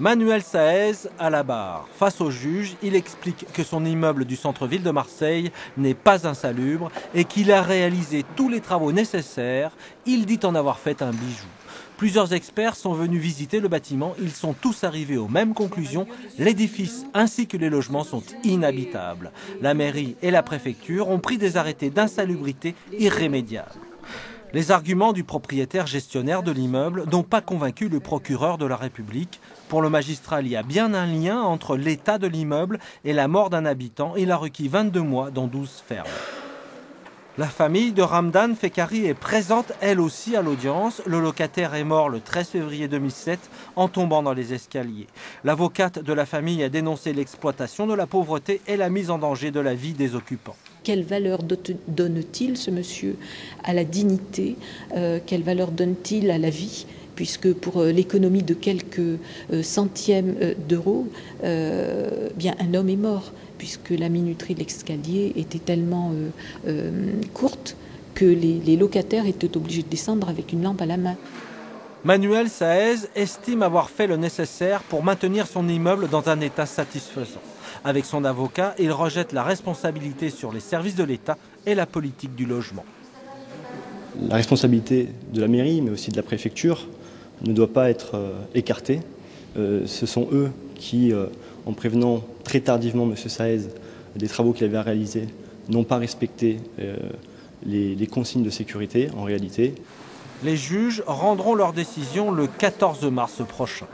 Manuel Saez à la barre. Face au juge, il explique que son immeuble du centre-ville de Marseille n'est pas insalubre et qu'il a réalisé tous les travaux nécessaires. Il dit en avoir fait un bijou. Plusieurs experts sont venus visiter le bâtiment. Ils sont tous arrivés aux mêmes conclusions. L'édifice ainsi que les logements sont inhabitables. La mairie et la préfecture ont pris des arrêtés d'insalubrité irrémédiables. Les arguments du propriétaire gestionnaire de l'immeuble n'ont pas convaincu le procureur de la République. Pour le magistrat, il y a bien un lien entre l'état de l'immeuble et la mort d'un habitant. Il a requis 22 mois, dont 12 fermes. La famille de Ramdan Fekari est présente elle aussi à l'audience. Le locataire est mort le 13 février 2007 en tombant dans les escaliers. L'avocate de la famille a dénoncé l'exploitation de la pauvreté et la mise en danger de la vie des occupants. Quelle valeur donne-t-il, ce monsieur, à la dignité? Quelle valeur donne-t-il à la vie? Puisque pour l'économie de quelques centièmes d'euros, bien un homme est mort, puisque la minuterie de l'escalier était tellement courte que les locataires étaient obligés de descendre avec une lampe à la main. Manuel Saez estime avoir fait le nécessaire pour maintenir son immeuble dans un état satisfaisant. Avec son avocat, il rejette la responsabilité sur les services de l'État et la politique du logement. La responsabilité de la mairie, mais aussi de la préfecture, ne doit pas être écartée. Ce sont eux qui, en prévenant très tardivement M. Saez des travaux qu'il avait réalisés, n'ont pas respecté les consignes de sécurité en réalité. Les juges rendront leur décision le 14 mars prochain.